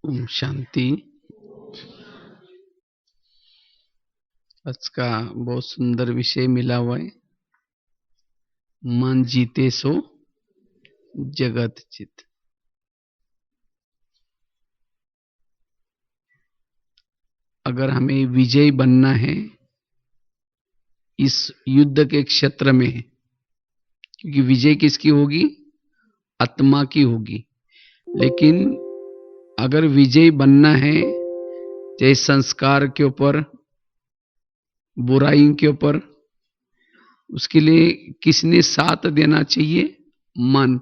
ओम शांति। आज का बहुत सुंदर विषय मिला हुआ है। मन जीते सो जगत जीत। अगर हमें विजयी बनना है इस युद्ध के क्षेत्र में, क्योंकि विजय किसकी होगी? आत्मा की होगी। लेकिन अगर विजयी बनना है चाहे संस्कार के ऊपर, बुराई के ऊपर, उसके लिए किसने साथ देना चाहिए? मन।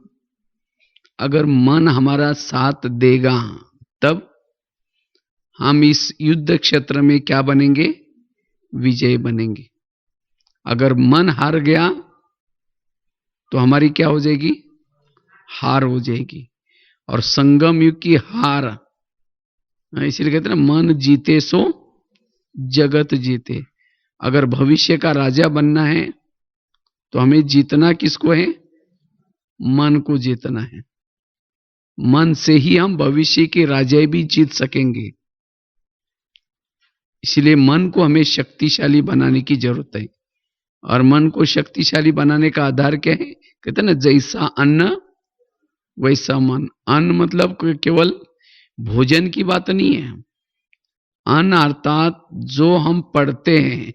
अगर मन हमारा साथ देगा तब हम इस युद्ध क्षेत्र में क्या बनेंगे? विजय बनेंगे। अगर मन हार गया तो हमारी क्या हो जाएगी? हार हो जाएगी। और संगम युग की हार, इसीलिए कहते हैं ना, मन जीते सो जगत जीते। अगर भविष्य का राजा बनना है तो हमें जीतना किसको है? मन को जीतना है। मन से ही हम भविष्य के राजा भी जीत सकेंगे। इसलिए मन को हमें शक्तिशाली बनाने की जरूरत है। और मन को शक्तिशाली बनाने का आधार क्या है? कहते हैं ना, जैसा अन्न वैसा मन। अन्न मतलब केवल भोजन की बात नहीं है। अन्न अर्थात जो हम पढ़ते हैं,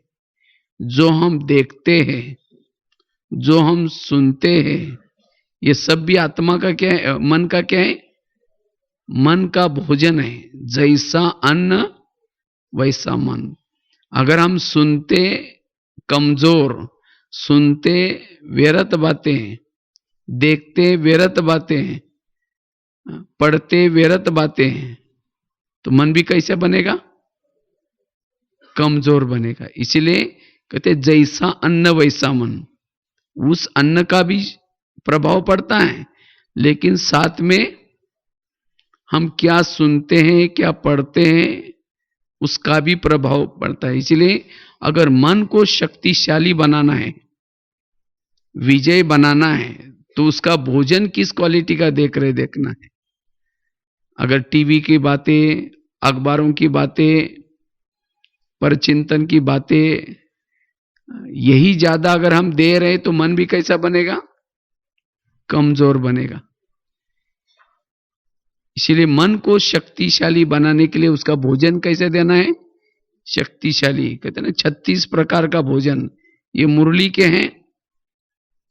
जो हम देखते हैं, जो हम सुनते हैं, ये सब भी आत्मा का क्या है? मन का क्या है? मन का भोजन है। जैसा अन्न वैसा मन। अगर हम सुनते कमजोर, सुनते व्यर्थ बातें, देखते व्यर्थ बातें, पढ़ते व्यर्थ बातें, तो मन भी कैसे बनेगा? कमजोर बनेगा। इसलिए कहते जैसा अन्न वैसा मन। उस अन्न का भी प्रभाव पड़ता है, लेकिन साथ में हम क्या सुनते हैं, क्या पढ़ते हैं, उसका भी प्रभाव पड़ता है। इसलिए अगर मन को शक्तिशाली बनाना है, विजय बनाना है, तो उसका भोजन किस क्वालिटी का देखना है। अगर टीवी की बातें, अखबारों की बातें, परचिंतन की बातें, यही ज्यादा अगर हम दे रहे तो मन भी कैसा बनेगा? कमजोर बनेगा। इसलिए मन को शक्तिशाली बनाने के लिए उसका भोजन कैसे देना है? शक्तिशाली। कहते हैं ना 36 प्रकार का भोजन, ये मुरली के हैं।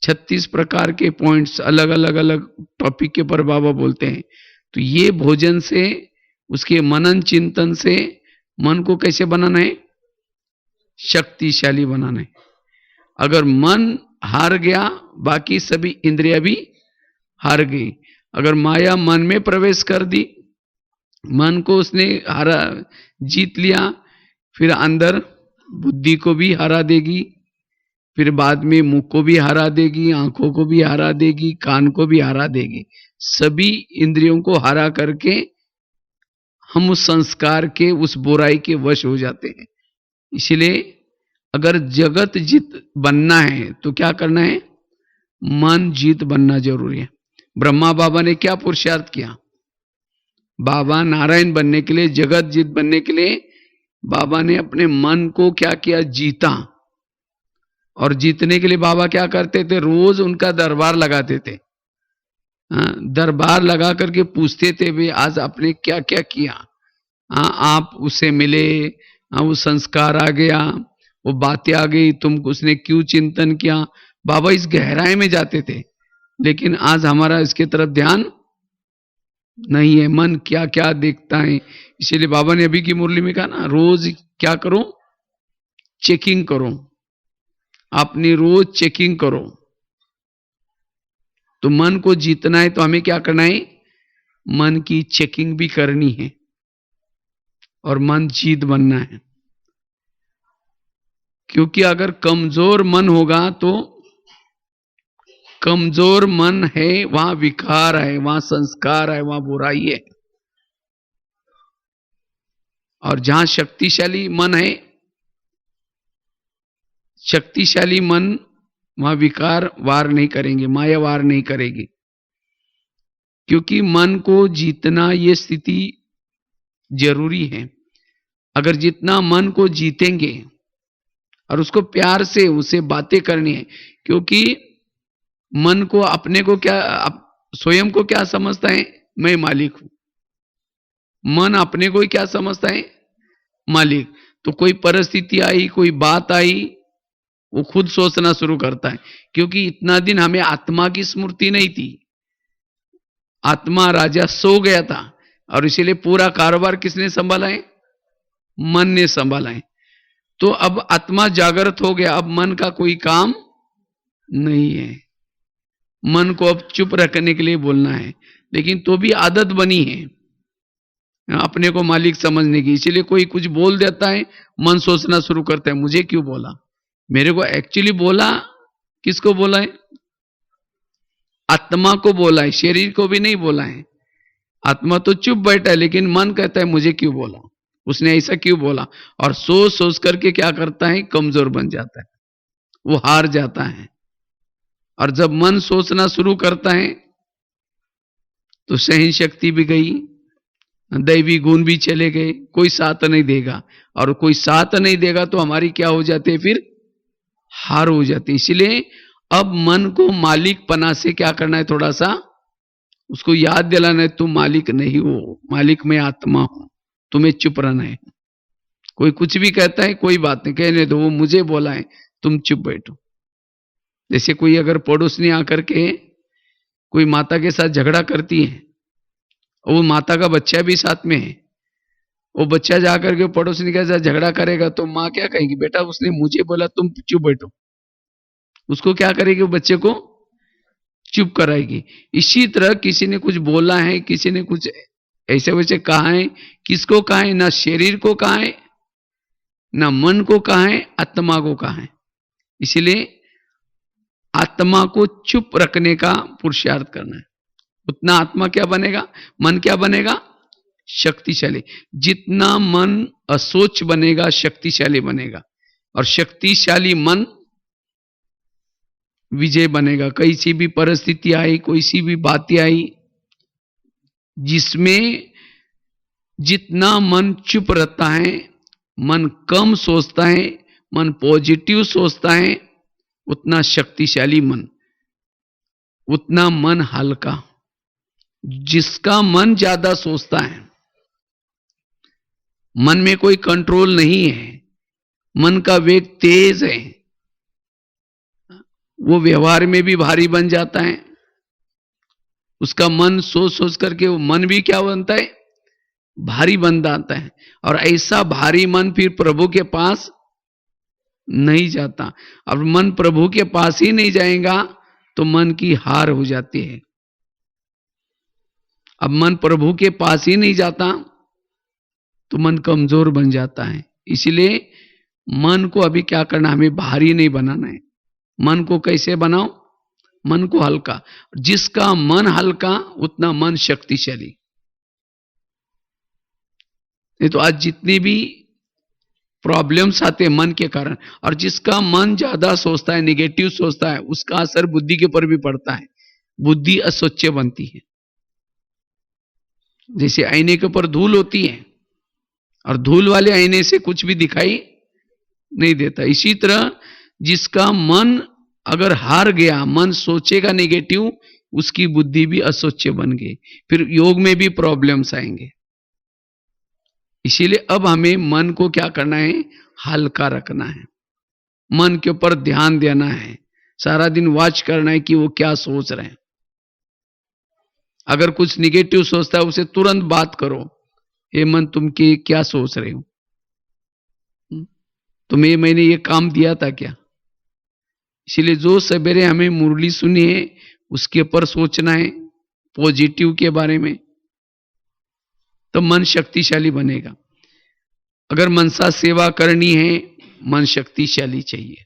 36 प्रकार के पॉइंट्स, अलग अलग अलग टॉपिक के ऊपर बाबा बोलते हैं। तो ये भोजन से, उसके मनन चिंतन से मन को कैसे बनाना है? शक्तिशाली बनाना है। अगर मन हार गया, बाकी सभी इंद्रियां भी हार गई। अगर माया मन में प्रवेश कर दी, मन को उसने हरा, जीत लिया, फिर अंदर बुद्धि को भी हरा देगी, फिर बाद में मुख को भी हरा देगी, आंखों को भी हरा देगी, कान को भी हरा देगी। सभी इंद्रियों को हरा करके हम उस संस्कार के, उस बुराई के वश हो जाते हैं। इसलिए अगर जगत जीत बनना है तो क्या करना है? मन जीत बनना जरूरी है। ब्रह्मा बाबा ने क्या पुरुषार्थ किया? बाबा नारायण बनने के लिए, जगत जीत बनने के लिए बाबा ने अपने मन को क्या किया? जीता। और जीतने के लिए बाबा क्या करते थे? रोज उनका दरबार लगाते थे। दरबार लगा करके पूछते थे, भाई आज आपने क्या क्या किया? आप उससे मिले, वो संस्कार आ गया, वो बातें आ गई, तुम उसने क्यों चिंतन किया? बाबा इस गहराई में जाते थे। लेकिन आज हमारा इसके तरफ ध्यान नहीं है। मन क्या क्या देखता है। इसीलिए बाबा ने अभी की मुरली में कहा ना, रोज क्या करो? चेकिंग करो, अपनी रोज चेकिंग करो। तो मन को जीतना है तो हमें क्या करना है? मन की चेकिंग भी करनी है और मन जीत बनना है। क्योंकि अगर कमजोर मन होगा तो, कमजोर मन है वहां विकार है, वहां संस्कार है, वहां बुराई है। और जहां शक्तिशाली मन है, शक्तिशाली मन, वहां विकार वार नहीं करेंगे, माया वार नहीं करेगी। क्योंकि मन को जीतना, ये स्थिति जरूरी है। अगर जितना मन को जीतेंगे और उसको प्यार से उसे बातें करनी है, क्योंकि मन को अपने को क्या, स्वयं को क्या समझता है, मैं मालिक हूं। मन अपने को ही क्या समझता है, मालिक। तो कोई परिस्थिति आई, कोई बात आई, वो खुद सोचना शुरू करता है, क्योंकि इतना दिन हमें आत्मा की स्मृति नहीं थी। आत्मा राजा सो गया था और इसीलिए पूरा कारोबार किसने संभाला है, मन ने संभाला है। तो अब आत्मा जागृत हो गया, अब मन का कोई काम नहीं है। मन को अब चुप रखने के लिए बोलना है, लेकिन तो भी आदत बनी है अपने को मालिक समझने की। इसीलिए कोई कुछ बोल देता है, मन सोचना शुरू करता है, मुझे क्यों बोला, मेरे को एक्चुअली बोला, किसको बोला है, आत्मा को बोला है, शरीर को भी नहीं बोला है। आत्मा तो चुप बैठा है, लेकिन मन कहता है मुझे क्यों बोला, उसने ऐसा क्यों बोला, और सोच सोच करके क्या करता है, कमजोर बन जाता है, वो हार जाता है। और जब मन सोचना शुरू करता है तो सहन शक्ति भी गई, दैवी गुण भी चले गए, कोई साथ नहीं देगा। और कोई साथ नहीं देगा तो हमारी क्या हो जाती है, फिर हार हो जाती है। इसलिए अब मन को मालिक पना से क्या करना है, थोड़ा सा उसको याद दिलाना है, तुम मालिक नहीं हो, मालिक मैं आत्मा हूं, तुम्हें चुप रहना है। कोई कुछ भी कहता है, कोई बात नहीं, कहने दो, वो मुझे बोला है, तुम चुप बैठो। जैसे कोई अगर पड़ोसनी आकर के कोई माता के साथ झगड़ा करती है, और वो माता का बच्चा भी साथ में है, वो बच्चा जाकर के पड़ोसनी के साथ झगड़ा करेगा तो माँ क्या कहेगी, बेटा उसने मुझे बोला, तुम चुप बैठो। उसको क्या करेगी, वो बच्चे को चुप कराएगी। इसी तरह किसी ने कुछ बोला है, किसी ने कुछ ऐसे वैसे कहा है, किसको कहा है, ना शरीर को कहा है, ना मन को कहा है, आत्मा को कहा है। इसलिए आत्मा को चुप रखने का पुरुषार्थ करना है, उतना आत्मा क्या बनेगा, मन क्या बनेगा, शक्तिशाली। जितना मन असोच बनेगा, शक्तिशाली बनेगा, और शक्तिशाली मन विजय बनेगा। कई सी भी परिस्थिति आई, कोई सी भी बातें आई, जिसमें जितना मन चुप रहता है, मन कम सोचता है, मन पॉजिटिव सोचता है, उतना शक्तिशाली मन, उतना मन हल्का। जिसका मन ज्यादा सोचता है, मन में कोई कंट्रोल नहीं है, मन का वेग तेज है, वो व्यवहार में भी भारी बन जाता है। उसका मन सोच सोच करके वो मन भी क्या बनता है, भारी बन जाता है। और ऐसा भारी मन फिर प्रभु के पास नहीं जाता। अब मन प्रभु के पास ही नहीं जाएगा तो मन की हार हो जाती है। अब मन प्रभु के पास ही नहीं जाता तो मन कमजोर बन जाता है। इसलिए मन को अभी क्या करना, हमें भारी नहीं बनाना है। मन को कैसे बनाओ, मन को हल्का। जिसका मन हल्का उतना मन शक्तिशाली। नहीं तो आज जितनी भी प्रॉब्लम्स आते हैं मन के कारण, और जिसका मन ज्यादा सोचता है, निगेटिव सोचता है, उसका असर बुद्धि के ऊपर भी पड़ता है। बुद्धि अस्वच्छ बनती है। जैसे आईने के ऊपर धूल होती है और धूल वाले आईने से कुछ भी दिखाई नहीं देता, इसी तरह जिसका मन अगर हार गया, मन सोचेगा नेगेटिव, उसकी बुद्धि भी अस्वच्छ बन गई, फिर योग में भी प्रॉब्लम्स आएंगे। इसीलिए अब हमें मन को क्या करना है, हल्का रखना है। मन के ऊपर ध्यान देना है, सारा दिन वॉच करना है कि वो क्या सोच रहे हैं। अगर कुछ निगेटिव सोचता है उसे तुरंत बात करो, ये मन तुम क्या सोच रहे हो, तुम्हें मैंने ये काम दिया था क्या। इसलिए जो सवेरे हमें मुरली सुनी है उसके ऊपर सोचना है, पॉजिटिव के बारे में, तो मन शक्तिशाली बनेगा। अगर मनसा सेवा करनी है, मन शक्तिशाली चाहिए।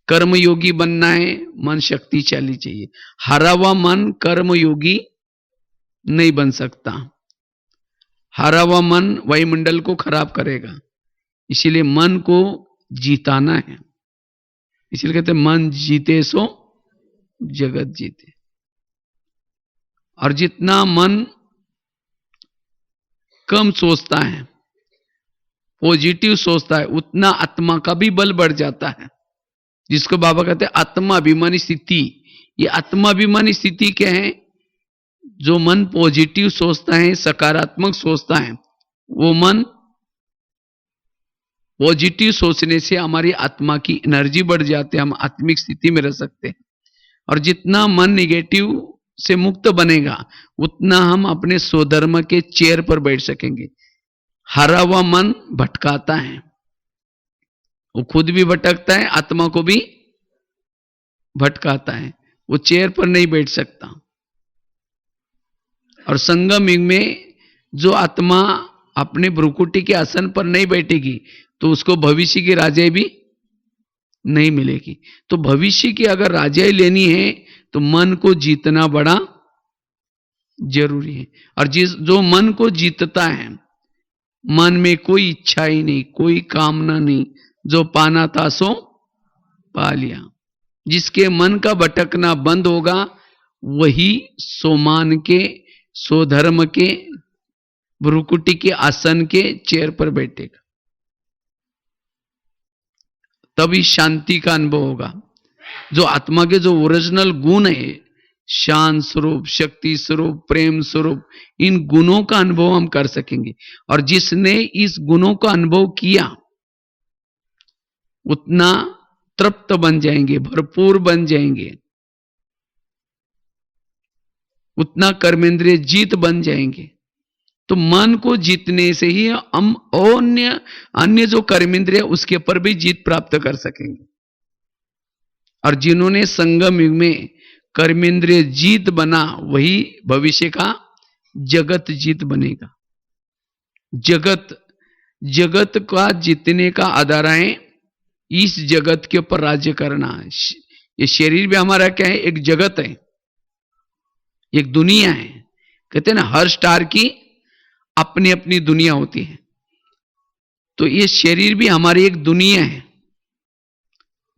कर्मयोगी बनना है, मन शक्तिशाली चाहिए। हारा हुआ मन कर्मयोगी नहीं बन सकता। हारा हुआ मन वायुमंडल को खराब करेगा। इसीलिए मन को जीताना है। इसलिए कहते हैं मन जीते सो जगत जीते। और जितना मन कम सोचता है, पॉजिटिव सोचता है, उतना आत्मा का भी बल बढ़ जाता है, जिसको बाबा कहते हैं आत्माभिमानी स्थिति। ये आत्माभिमानी स्थिति क्या है? जो मन पॉजिटिव सोचता है, सकारात्मक सोचता है, वो मन पॉजिटिव सोचने से हमारी आत्मा की एनर्जी बढ़ जाती है, हम आत्मिक स्थिति में रह सकते हैं। और जितना मन निगेटिव से मुक्त बनेगा, उतना हम अपने स्वधर्म के चेयर पर बैठ सकेंगे। हारा हुआ मन भटकाता है, वो खुद भी भटकता है, आत्मा को भी भटकाता है, वो चेयर पर नहीं बैठ सकता। और संगम युग में जो आत्मा अपने भ्रुकुटी के आसन पर नहीं बैठेगी, तो उसको भविष्य की राजाई भी नहीं मिलेगी। तो भविष्य की अगर राजाई लेनी है, तो मन को जीतना बड़ा जरूरी है। और जो मन को जीतता है, मन में कोई इच्छा ही नहीं, कोई कामना नहीं, जो पाना था सो पा लिया। जिसके मन का भटकना बंद होगा, वही सोमान के, स्वधर्म के, भ्रुकुटी के आसन के चेयर पर बैठेगा, तभी शांति का अनुभव होगा। जो आत्मा के जो ओरिजिनल गुण है, शांत स्वरूप, शक्ति स्वरूप, प्रेम स्वरूप, इन गुणों का अनुभव हम कर सकेंगे। और जिसने इस गुणों का अनुभव किया, उतना तृप्त बन जाएंगे, भरपूर बन जाएंगे, उतना कर्मेंद्रिय जीत बन जाएंगे। तो मन को जीतने से ही हम अन्य जो कर्मेंद्रिय उसके ऊपर भी जीत प्राप्त कर सकेंगे। और जिन्होंने संगम युग में कर्मेंद्रिय जीत बना, वही भविष्य का जगत जीत बनेगा। जगत का जीतने का आधार है इस जगत के ऊपर राज्य करना। ये शरीर भी हमारा क्या है? एक जगत है, एक दुनिया है। कहते हैं ना, हर स्टार की अपनी अपनी दुनिया होती है। तो ये शरीर भी हमारी एक दुनिया है।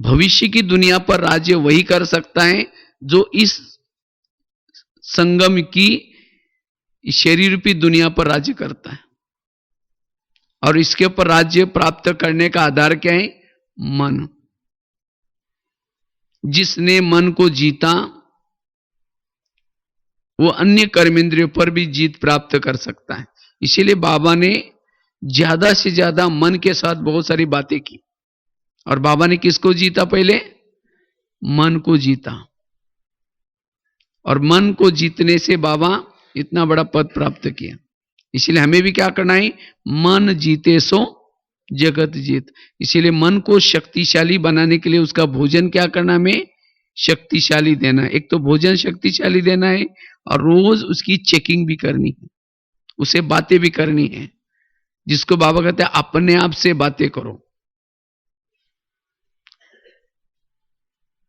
भविष्य की दुनिया पर राज्य वही कर सकता है जो इस संगम की शरीर रूपी दुनिया पर राज्य करता है। और इसके ऊपर राज्य प्राप्त करने का आधार क्या है? मन। जिसने मन को जीता, वो अन्य कर्मेंद्रियों पर भी जीत प्राप्त कर सकता है। इसीलिए बाबा ने ज्यादा से ज्यादा मन के साथ बहुत सारी बातें की। और बाबा ने किसको जीता? पहले मन को जीता। और मन को जीतने से बाबा इतना बड़ा पद प्राप्त किया। इसीलिए हमें भी क्या करना है? मन जीते सो जगत जीत। इसीलिए मन को शक्तिशाली बनाने के लिए उसका भोजन क्या करना? हमें शक्तिशाली देना है। एक तो भोजन शक्तिशाली देना है, और रोज उसकी चेकिंग भी करनी है, उसे बातें भी करनी है। जिसको बाबा कहते हैं अपने आप से बातें करो।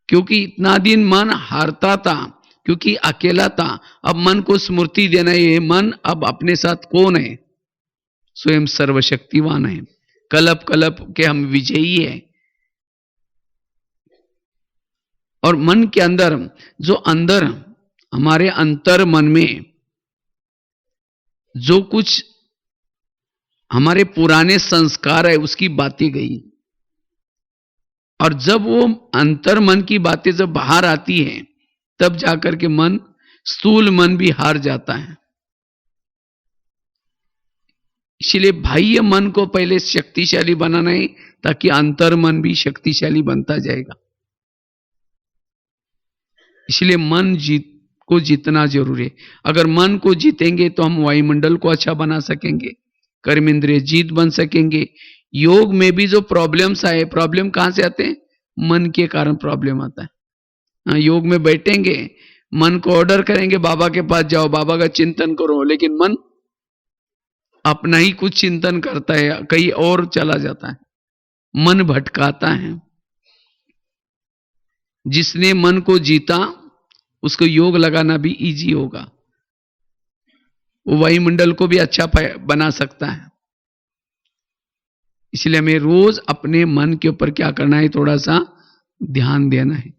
क्योंकि इतना दिन मन हारता था, क्योंकि अकेला था। अब मन को स्मृति देना है, ये मन अब अपने साथ कौन है? स्वयं सर्वशक्तिवान है। कलप कलप के हम विजयी है। और मन के अंदर, जो अंदर हमारे अंतर मन में जो कुछ हमारे पुराने संस्कार है, उसकी बातें गई। और जब वो अंतर मन की बातें जब बाहर आती हैं, तब जाकर के मन, स्थूल मन भी हार जाता है। इसलिए बाह्य मन को पहले शक्तिशाली बनाना है, ताकि अंतर मन भी शक्तिशाली बनता जाएगा। इसलिए मन को जीतना जरूरी है। अगर मन को जीतेंगे तो हम वायुमंडल को अच्छा बना सकेंगे, कर्मेंद्रिय जीत बन सकेंगे। योग में भी जो प्रॉब्लम्स आए, प्रॉब्लम कहां से आते हैं? मन के कारण प्रॉब्लम आता है। योग में बैठेंगे, मन को ऑर्डर करेंगे बाबा के पास जाओ, बाबा का चिंतन करो, लेकिन मन अपना ही कुछ चिंतन करता है, कहीं और चला जाता है, मन भटकाता है। जिसने मन को जीता, उसको योग लगाना भी इजी होगा। वो वायुमंडल को भी अच्छा बना सकता है। इसलिए हमें रोज अपने मन के ऊपर क्या करना है? थोड़ा सा ध्यान देना है।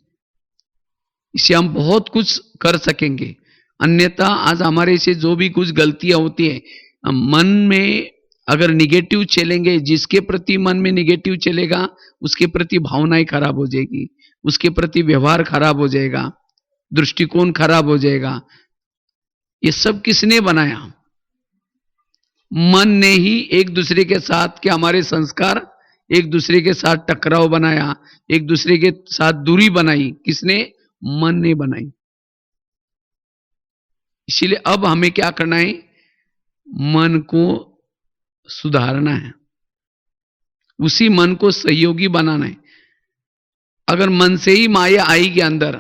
इससे हम बहुत कुछ कर सकेंगे। अन्यथा आज हमारे से जो भी कुछ गलतियां होती है, मन में अगर निगेटिव चलेंगे, जिसके प्रति मन में निगेटिव चलेगा उसके प्रति भावनाएं खराब हो जाएगी, उसके प्रति व्यवहार खराब हो जाएगा, दृष्टिकोण खराब हो जाएगा। ये सब किसने बनाया? मन ने ही एक दूसरे के साथ के हमारे संस्कार, एक दूसरे के साथ टकराव बनाया, एक दूसरे के साथ दूरी बनाई। किसने? मन ने बनाई। इसीलिए अब हमें क्या करना है? मन को सुधारना है, उसी मन को सहयोगी बनाना है। अगर मन से ही माया आएगी अंदर,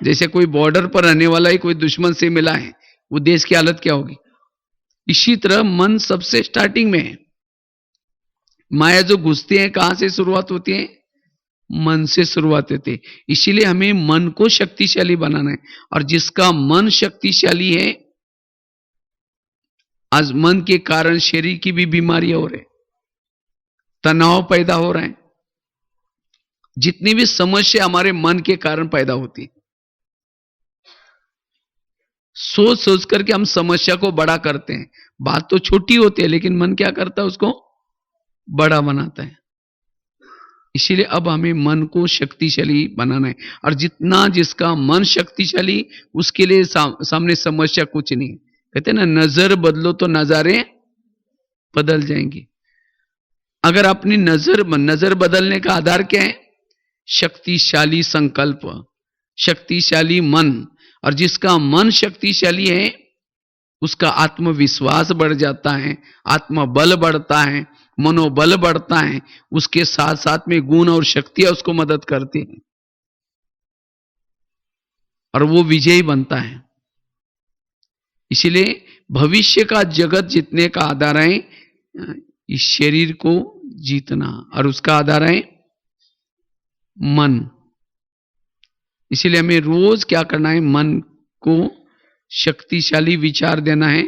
जैसे कोई बॉर्डर पर रहने वाला ही कोई दुश्मन से मिला है, वो देश की हालत क्या होगी? इसी तरह मन सबसे स्टार्टिंग में है। माया जो घुसती है कहां से शुरुआत होती है? मन से शुरुआत होती है। इसीलिए हमें मन को शक्तिशाली बनाना है। और जिसका मन शक्तिशाली है, आज मन के कारण शरीर की भी बीमारियां हो रही, तनाव पैदा हो रहे हैं। जितनी भी समस्या हमारे मन के कारण पैदा होती है, सोच सोच करके हम समस्या को बड़ा करते हैं। बात तो छोटी होती है लेकिन मन क्या करता है? उसको बड़ा बनाता है। इसीलिए अब हमें मन को शक्तिशाली बनाना है। और जितना जिसका मन शक्तिशाली, उसके लिए सामने समस्या कुछ नहीं। कहते हैं ना, नजर बदलो तो नजारे बदल जाएंगी। अगर अपनी नजर बदलने का आधार क्या है? शक्तिशाली संकल्प, शक्तिशाली मन। और जिसका मन शक्तिशाली है उसका आत्मविश्वास बढ़ जाता है, आत्मबल बढ़ता है, मनोबल बढ़ता है। उसके साथ साथ में गुण और शक्तियां उसको मदद करती हैं और वो विजयी बनता है। इसीलिए भविष्य का जगत जीतने का आधार है इस शरीर को जीतना, और उसका आधार है मन। इसीलिए हमें रोज क्या करना है? मन को शक्तिशाली विचार देना है,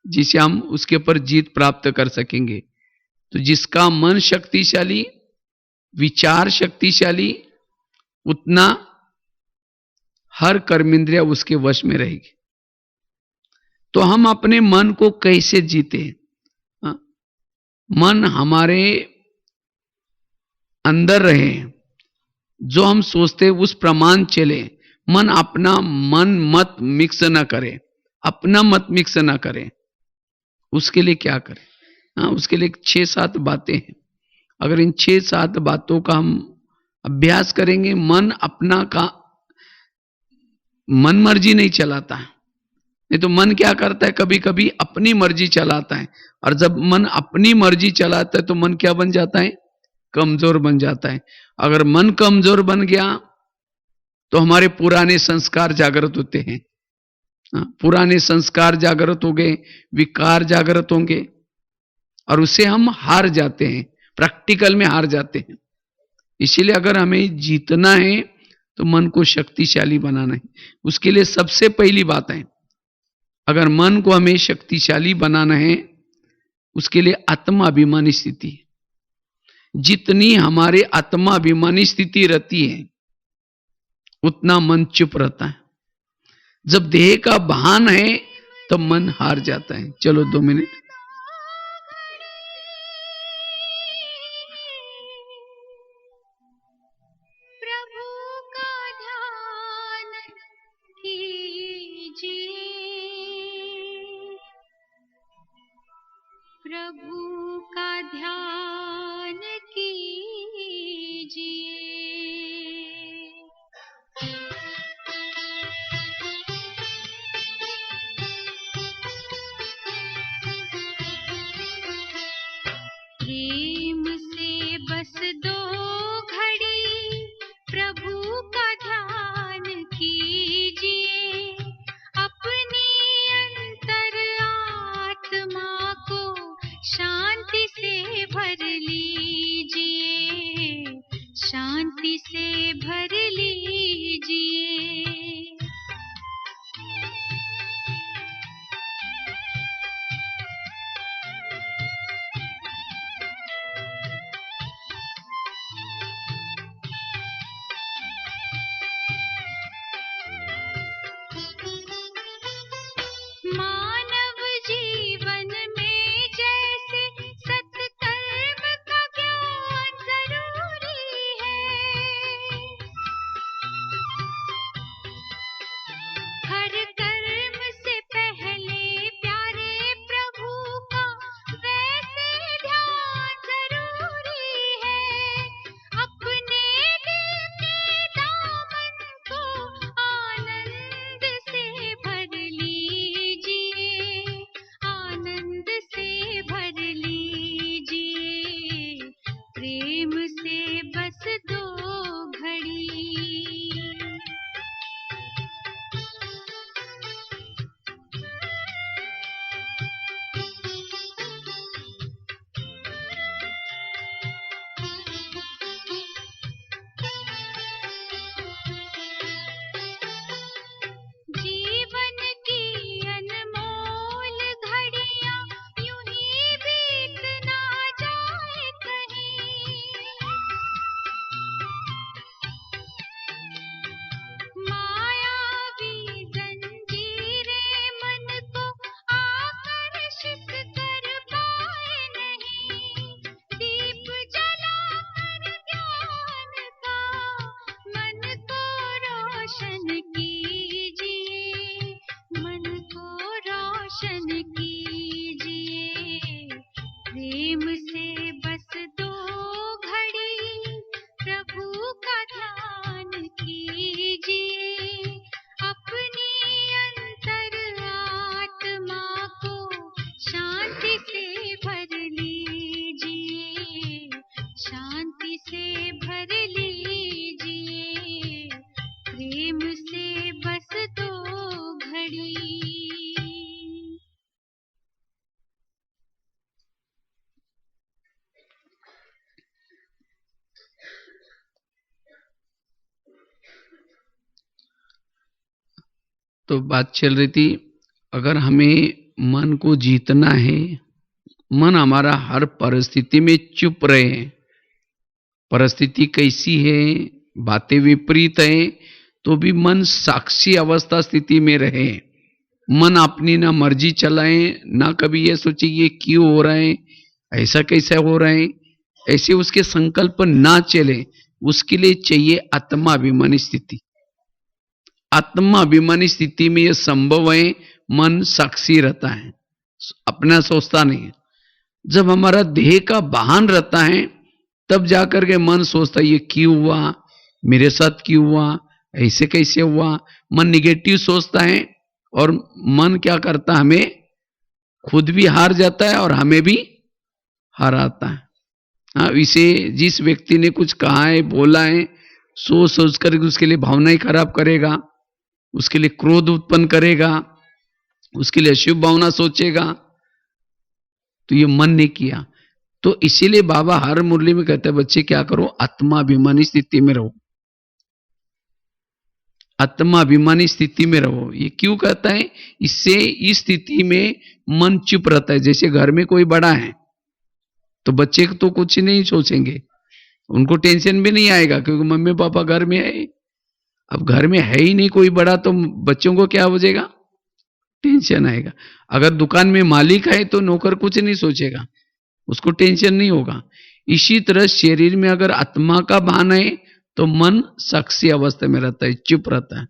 जिसे हम उसके ऊपर जीत प्राप्त कर सकेंगे। तो जिसका मन शक्तिशाली, विचार शक्तिशाली, उतना हर कर्मेंद्रिया उसके वश में रहेगी। तो हम अपने मन को कैसे जीते? मन हमारे अंदर रहे, जो हम सोचते उस प्रमाण चले। मन अपना मत मिक्स ना करे, अपना मत मिक्स ना करे। उसके लिए क्या करें? उसके लिए 6-7 बातें हैं। अगर इन 6-7 बातों का हम अभ्यास करेंगे, मन अपना का मन मर्जी नहीं चलाता है। नहीं तो मन क्या करता है? कभी कभी अपनी मर्जी चलाता है। और जब मन अपनी मर्जी चलाता है तो मन क्या बन जाता है? कमजोर बन जाता है। अगर मन कमजोर बन गया तो हमारे पुराने संस्कार जागृत होते हैं। पुराने संस्कार जागृत हो गए, विकार जागृत होंगे और उसे हम हार जाते हैं, प्रैक्टिकल में हार जाते हैं। इसीलिए अगर हमें जीतना है तो मन को शक्तिशाली बनाना है। उसके लिए सबसे पहली बात है, अगर मन को हमें शक्तिशाली बनाना है, उसके लिए आत्माभिमानी स्थिति। जितनी हमारे आत्माभिमानी स्थिति रहती है उतना मन चुप रहता है। जब देह का भान है तब मन हार जाता है। चलो 2 मिनट। प्रभु का ध्यान कीजिए, प्रभु का ध्यान कीजिए। प्रेम से बस 2 घड़ी प्रभु का ध्यान कीजिए। अपनी अंतर आत्मा को शांति से भर लीजिए, शांति से भर लीजिए। तो बात चल रही थी, अगर हमें मन को जीतना है, मन हमारा हर परिस्थिति में चुप रहे, परिस्थिति कैसी है, बातें विपरीत है, तो भी मन साक्षी अवस्था स्थिति में रहे, मन अपनी ना मर्जी चलाए, ना कभी ये सोचे ये क्यों हो रहा है, ऐसा कैसा हो रहा है, ऐसे उसके संकल्प ना चले, उसके लिए चाहिए आत्माभिमानी स्थिति। आत्माभिमानी स्थिति में यह संभव है, मन साक्षी रहता है, अपना सोचता नहीं है। जब हमारा देह का वाहन रहता है, तब जाकर के मन सोचता है ये क्यों हुआ, मेरे साथ क्यों हुआ, ऐसे कैसे हुआ। मन निगेटिव सोचता है और मन क्या करता है, हमें खुद भी हार जाता है और हमें भी हराता है। हाँ, इसे जिस व्यक्ति ने कुछ कहा है, बोला है, सोच सोच कर उसके लिए भावनाएं खराब करेगा, उसके लिए क्रोध उत्पन्न करेगा, उसके लिए अशुभ भावना सोचेगा, तो ये मन ने किया। तो इसीलिए बाबा हर मुरली में कहते हैं बच्चे क्या करो, आत्माभिमानी स्थिति में रहो, आत्माभिमानी स्थिति में रहो। ये क्यों कहता है, इससे इस स्थिति में मन चुप रहता है। जैसे घर में कोई बड़ा है तो बच्चे तो कुछ नहीं सोचेंगे, उनको टेंशन भी नहीं आएगा, क्योंकि मम्मी पापा घर में है। अब घर में है ही नहीं कोई बड़ा, तो बच्चों को क्या हो जाएगा, टेंशन आएगा। अगर दुकान में मालिक है तो नौकर कुछ नहीं सोचेगा, उसको टेंशन नहीं होगा। इसी तरह शरीर में अगर आत्मा का भान है तो मन साक्षी अवस्था में रहता है, चुप रहता है।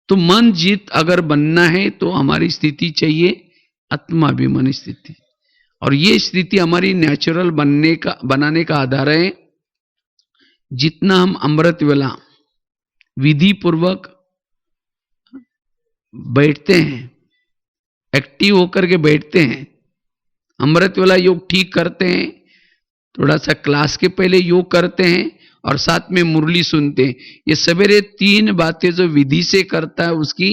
तो मन जीत अगर बनना है तो हमारी स्थिति चाहिए आत्माभिमानी स्थिति, और ये स्थिति हमारी नेचुरल बनाने का आधार है। जितना हम अमृत वेला विधि पूर्वक बैठते हैं, एक्टिव होकर के बैठते हैं, अमृत वेला योग ठीक करते हैं, थोड़ा सा क्लास के पहले योग करते हैं और साथ में मुरली सुनते हैं, ये सवेरे 3 बातें जो विधि से करता है उसकी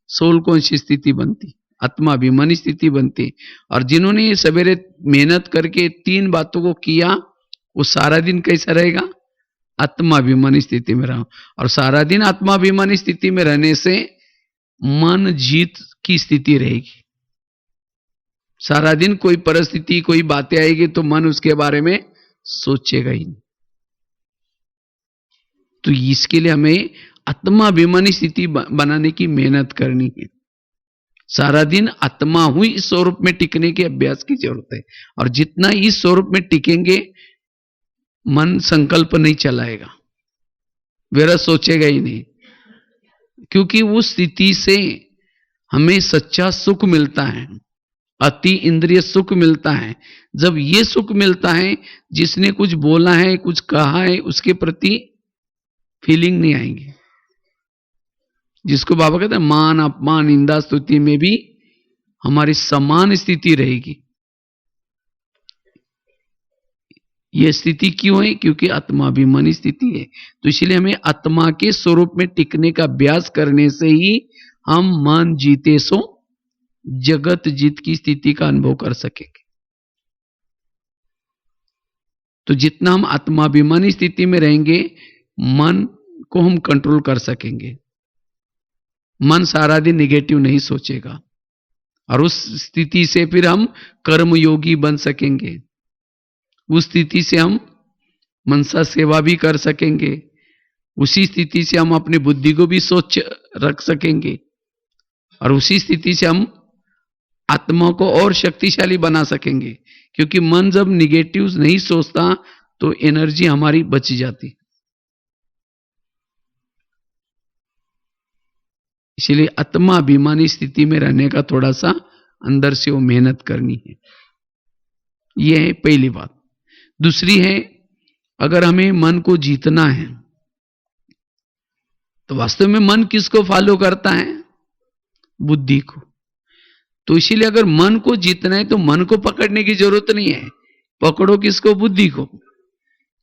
सोल कॉन्शियस स्थिति बनती, आत्माभिमानी स्थिति बनती। और जिन्होंने ये सवेरे मेहनत करके 3 बातों को किया, वो सारा दिन कैसा रहेगा, आत्माभिमानी स्थिति में रहो। और सारा दिन आत्माभिमानी स्थिति में रहने से मन जीत की स्थिति रहेगी। सारा दिन कोई परिस्थिति, कोई बातें आएगी तो मन उसके बारे में सोचेगा ही नहीं। तो इसके लिए हमें आत्माभिमानी स्थिति बनाने की मेहनत करनी है। सारा दिन आत्मा हुई इस स्वरूप में टिकने के अभ्यास की जरूरत है। और जितना इस स्वरूप में टिकेंगे, मन संकल्प नहीं चलाएगा, वेरा सोचेगा ही नहीं, क्योंकि उस स्थिति से हमें सच्चा सुख मिलता है, अति इंद्रिय सुख मिलता है। जब ये सुख मिलता है, जिसने कुछ बोला है, कुछ कहा है, उसके प्रति फीलिंग नहीं आएंगे। जिसको बाबा कहते हैं मान अपमान निंदा स्तुति में भी हमारी समान स्थिति रहेगी। यह स्थिति क्यों है, क्योंकि आत्माभिमानी स्थिति है। तो इसलिए हमें आत्मा के स्वरूप में टिकने का अभ्यास करने से ही हम मन जीते सो जगत जीत की स्थिति का अनुभव कर सकेंगे। तो जितना हम आत्माभिमानी स्थिति में रहेंगे, मन को हम कंट्रोल कर सकेंगे। मन सारा दिन निगेटिव नहीं सोचेगा, और उस स्थिति से फिर हम कर्मयोगी बन सकेंगे। उस स्थिति से हम मनसा सेवा भी कर सकेंगे। उसी स्थिति से हम अपनी बुद्धि को भी सोच रख सकेंगे, और उसी स्थिति से हम आत्मा को और शक्तिशाली बना सकेंगे। क्योंकि मन जब निगेटिव नहीं सोचता तो एनर्जी हमारी बच जाती। इसलिए आत्माभिमानी स्थिति में रहने का थोड़ा सा अंदर से वो मेहनत करनी है। यह है पहली बात। दूसरी है, अगर हमें मन को जीतना है तो वास्तव में मन किसको फॉलो करता है, बुद्धि को। तो इसीलिए अगर मन को जीतना है तो मन को पकड़ने की जरूरत नहीं है, पकड़ो किसको, बुद्धि को।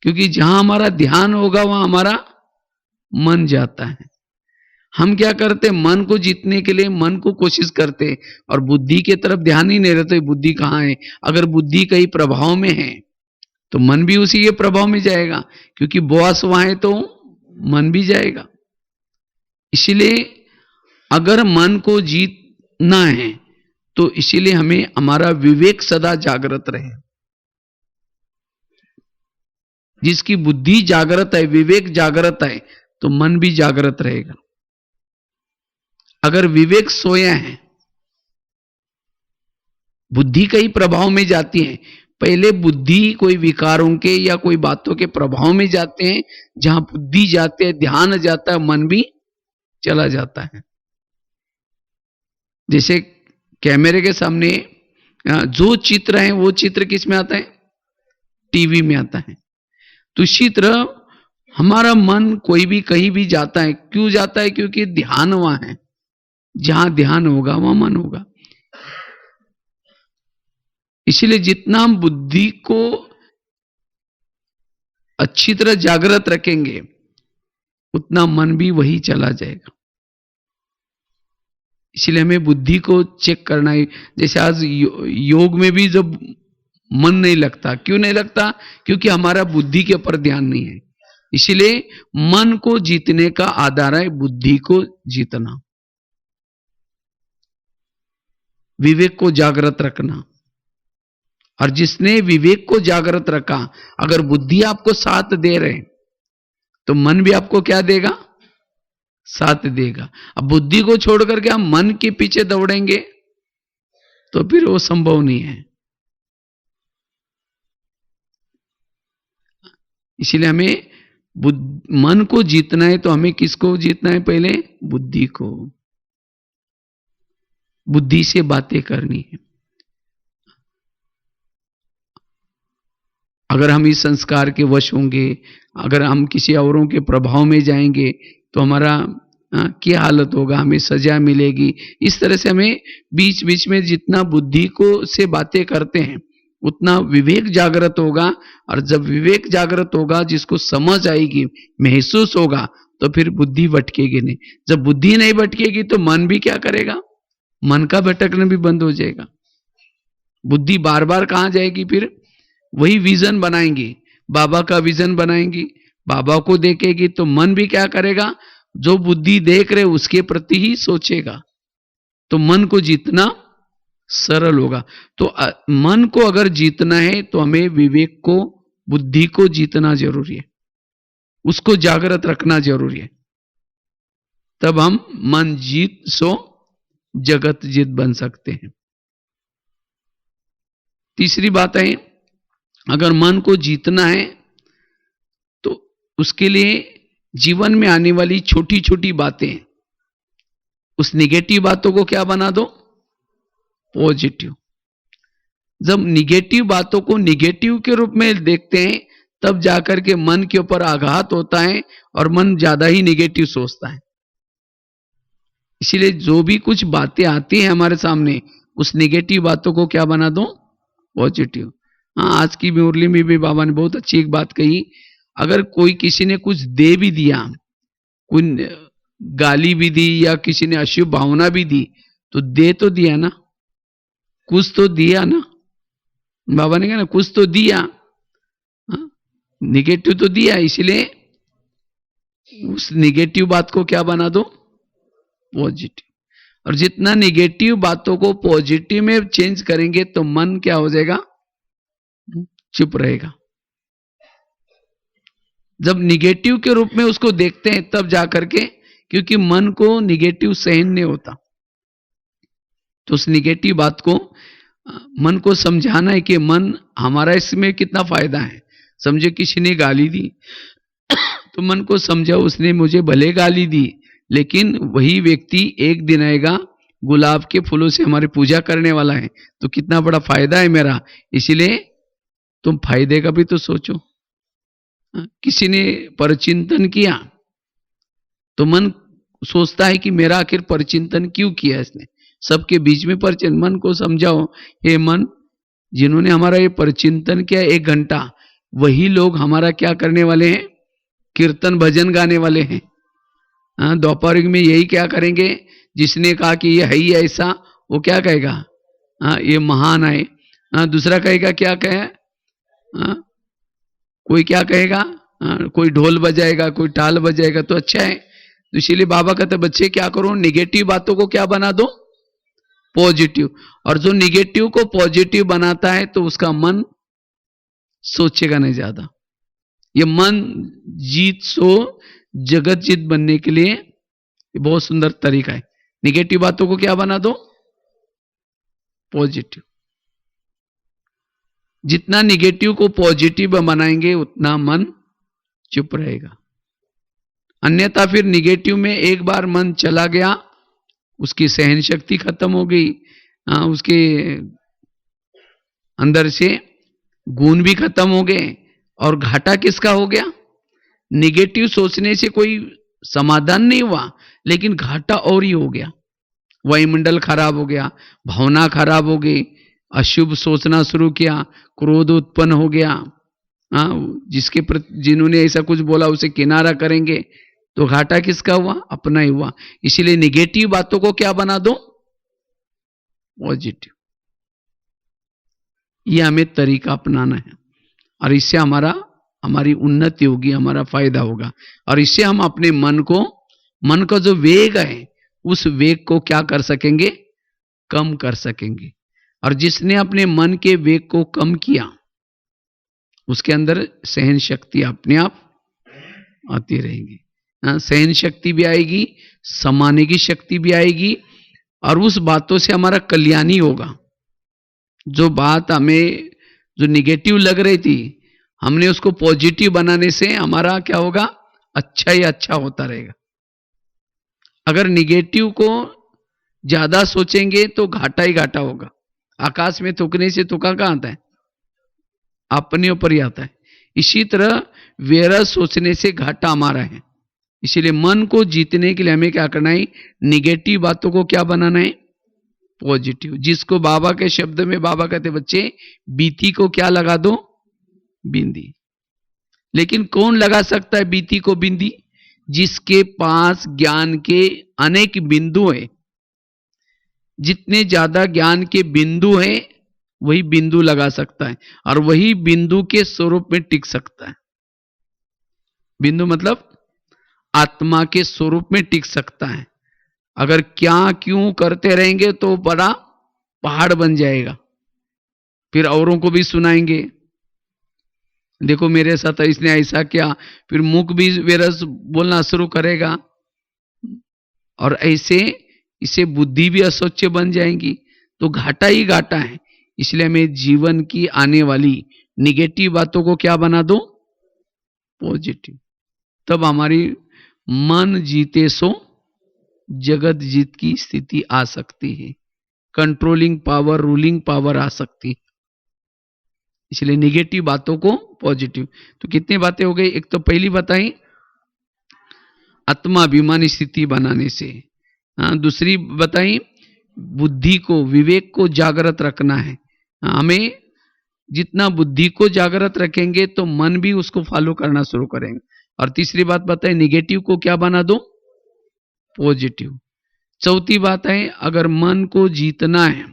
क्योंकि जहां हमारा ध्यान होगा वहां हमारा मन जाता है। हम क्या करते, मन को जीतने के लिए मन को कोशिश करते और बुद्धि के तरफ ध्यान ही नहीं रहते। बुद्धि कहां है, अगर बुद्धि कहीं प्रभाव में है तो मन भी उसी के प्रभाव में जाएगा, क्योंकि बॉस वहां है तो मन भी जाएगा। इसलिए अगर मन को जीतना है तो इसीलिए हमें हमारा विवेक सदा जागृत रहे। जिसकी बुद्धि जागृत है, विवेक जागृत है, तो मन भी जागृत रहेगा। अगर विवेक सोया है, बुद्धि कई प्रभाव में जाती है। पहले बुद्धि कोई विकारों के या कोई बातों के प्रभाव में जाते हैं। जहां बुद्धि जाते है, ध्यान जाता है, मन भी चला जाता है। जैसे कैमरे के सामने जो चित्र है वो चित्र किस में आता है? टीवी में आता है। तो इसी तरह हमारा मन कोई भी कहीं भी जाता है। क्यों जाता है? क्योंकि ध्यान वहां है। जहां ध्यान होगा वहां मन होगा। इसलिए जितना हम बुद्धि को अच्छी तरह जागृत रखेंगे उतना मन भी वही चला जाएगा। इसलिए हमें बुद्धि को चेक करना है। जैसे आज योग में भी जब मन नहीं लगता, क्यों नहीं लगता? क्योंकि हमारा बुद्धि के ऊपर ध्यान नहीं है। इसलिए मन को जीतने का आधार है बुद्धि को जीतना, विवेक को जागृत रखना। और जिसने विवेक को जागृत रखा, अगर बुद्धि आपको साथ दे रहे तो मन भी आपको क्या देगा? साथ देगा। अब बुद्धि को छोड़ करके हम मन के पीछे दौड़ेंगे तो फिर वो संभव नहीं है। इसलिए हमें मन को जीतना है तो हमें किसको जीतना है? पहले बुद्धि को। बुद्धि से बातें करनी है। अगर हम इस संस्कार के वश होंगे, अगर हम किसी औरों के प्रभाव में जाएंगे तो हमारा क्या हालत होगा? हमें सजा मिलेगी। इस तरह से हमें बीच बीच में जितना बुद्धि को से बातें करते हैं उतना विवेक जागृत होगा। और जब विवेक जागृत होगा, जिसको समझ आएगी, महसूस होगा, तो फिर बुद्धि भटकेगी नहीं। जब बुद्धि नहीं भटकेगी तो मन भी क्या करेगा? मन का भटकना भी बंद हो जाएगा। बुद्धि बार बार कहां जाएगी? फिर वही विजन बनाएंगी, बाबा का विजन बनाएंगी, बाबा को देखेगी, तो मन भी क्या करेगा? जो बुद्धि देख रहे उसके प्रति ही सोचेगा। तो मन को जीतना सरल होगा। तो मन को अगर जीतना है तो हमें विवेक को, बुद्धि को जीतना जरूरी है, उसको जागृत रखना जरूरी है। तब हम मन जीत सो जगत जीत बन सकते हैं। तीसरी बात है, अगर मन को जीतना है तो उसके लिए जीवन में आने वाली छोटी छोटी बातें, उस निगेटिव बातों को क्या बना दो? पॉजिटिव। जब निगेटिव बातों को निगेटिव के रूप में देखते हैं तब जाकर के मन के ऊपर आघात होता है और मन ज्यादा ही निगेटिव सोचता है। इसीलिए जो भी कुछ बातें आती हैं हमारे सामने, उस निगेटिव बातों को क्या बना दो? पॉजिटिव। हाँ, आज की मुरली में भी बाबा ने बहुत अच्छी एक बात कही। अगर कोई किसी ने कुछ दे भी दिया, कोई गाली भी दी या किसी ने अशुभ भावना भी दी, तो दे तो दिया ना, कुछ तो दिया ना। बाबा ने कहा ना, कुछ तो दिया, निगेटिव तो दिया। इसलिए उस निगेटिव बात को क्या बना दो? पॉजिटिव। और जितना निगेटिव बातों को पॉजिटिव में चेंज करेंगे तो मन क्या हो जाएगा? चुप रहेगा। जब निगेटिव के रूप में उसको देखते हैं तब जाकर के, क्योंकि मन को निगेटिव सहन नहीं होता, तो उस निगेटिव बात को मन को समझाना है कि मन हमारा इसमें कितना फायदा है। समझे किसी ने गाली दी तो मन को समझाओ, उसने मुझे भले गाली दी, लेकिन वही व्यक्ति एक दिन आएगा गुलाब के फूलों से हमारी पूजा करने वाला है, तो कितना बड़ा फायदा है मेरा। इसीलिए तुम फायदे का भी तो सोचो। किसी ने परचिंतन किया तो मन सोचता है कि मेरा आखिर परचिंतन क्यों किया इसने, सबके बीच में परचिंतन। मन को समझाओ, हे मन, जिन्होंने हमारा ये परचिंतन किया 1 घंटा, वही लोग हमारा क्या करने वाले हैं? कीर्तन भजन गाने वाले हैं। दोपहर में यही क्या करेंगे? जिसने कहा कि ये है ही ऐसा, वो क्या कहेगा? ये महान है। दूसरा कहेगा क्या कहे? कोई क्या कहेगा? कोई ढोल बजाएगा, कोई ताल बजाएगा, तो अच्छा है। तो इसीलिए बाबा कहते बच्चे क्या करो, निगेटिव बातों को क्या बना दो, पॉजिटिव। और जो निगेटिव को पॉजिटिव बनाता है तो उसका मन सोचेगा नहीं ज्यादा। ये मन जीत सो जगत जीत बनने के लिए ये बहुत सुंदर तरीका है। निगेटिव बातों को क्या बना दो, पॉजिटिव। जितना निगेटिव को पॉजिटिव बनाएंगे उतना मन चुप रहेगा। अन्यथा फिर निगेटिव में एक बार मन चला गया, उसकी सहन शक्ति खत्म हो गई, उसके अंदर से गुण भी खत्म हो गए। और घाटा किसका हो गया, निगेटिव सोचने से कोई समाधान नहीं हुआ, लेकिन घाटा और ही हो गया। वायुमंडल खराब हो गया, भावना खराब हो गई, अशुभ सोचना शुरू किया, क्रोध उत्पन्न हो गया। जिसके प्रति जिन्होंने ऐसा कुछ बोला उसे किनारा करेंगे, तो घाटा किसका हुआ, अपना ही हुआ। इसीलिए निगेटिव बातों को क्या बना दो, पॉजिटिव। ये हमें तरीका अपनाना है और इससे हमारी उन्नति होगी, हमारा फायदा होगा। और इससे हम अपने मन का जो वेग है उस वेग को क्या कर सकेंगे, कम कर सकेंगे। और जिसने अपने मन के वेग को कम किया उसके अंदर सहन शक्ति अपने आप आती रहेगी। सहन शक्ति भी आएगी, समाने की शक्ति भी आएगी, और उस बातों से हमारा कल्याण ही होगा। जो बात हमें जो निगेटिव लग रही थी, हमने उसको पॉजिटिव बनाने से हमारा क्या होगा, अच्छा ही अच्छा होता रहेगा। अगर निगेटिव को ज्यादा सोचेंगे तो घाटा ही घाटा होगा। आकाश में थूकने से थूका कहां आता है, अपने ऊपर ही आता है। इसी तरह व्यर्थ सोचने से घाटा हमारा है। इसीलिए मन को जीतने के लिए हमें क्या करना है, निगेटिव बातों को क्या बनाना है, पॉजिटिव। जिसको बाबा के शब्द में बाबा कहते बच्चे, बीती को क्या लगा दो, बिंदी। लेकिन कौन लगा सकता है बीती को बिंदी, जिसके पास ज्ञान के अनेक बिंदु हैं। जितने ज्यादा ज्ञान के बिंदु हैं वही बिंदु लगा सकता है, और वही बिंदु के स्वरूप में टिक सकता है। बिंदु मतलब आत्मा के स्वरूप में टिक सकता है। अगर क्या क्यों करते रहेंगे तो बड़ा पहाड़ बन जाएगा, फिर औरों को भी सुनाएंगे, देखो मेरे साथ इसने ऐसा किया, फिर मुख भी वेरस बोलना शुरू करेगा, और ऐसे इसे बुद्धि भी असोच्य बन जाएंगी। तो घाटा ही घाटा है। इसलिए हमें जीवन की आने वाली निगेटिव बातों को क्या बना दो, पॉजिटिव। तब हमारी मन जीते सो जगत जीत की स्थिति आ सकती है, कंट्रोलिंग पावर, रूलिंग पावर आ सकती है। इसलिए निगेटिव बातों को पॉजिटिव। तो कितनी बातें हो गई, एक तो पहली बताई आत्माभिमानी स्थिति बनाने से, दूसरी बताई बुद्धि को, विवेक को जागृत रखना है। हमें जितना बुद्धि को जागृत रखेंगे तो मन भी उसको फॉलो करना शुरू करेंगे। और तीसरी बात बताए निगेटिव को क्या बना दो, पॉजिटिव। चौथी बात है अगर मन को जीतना है,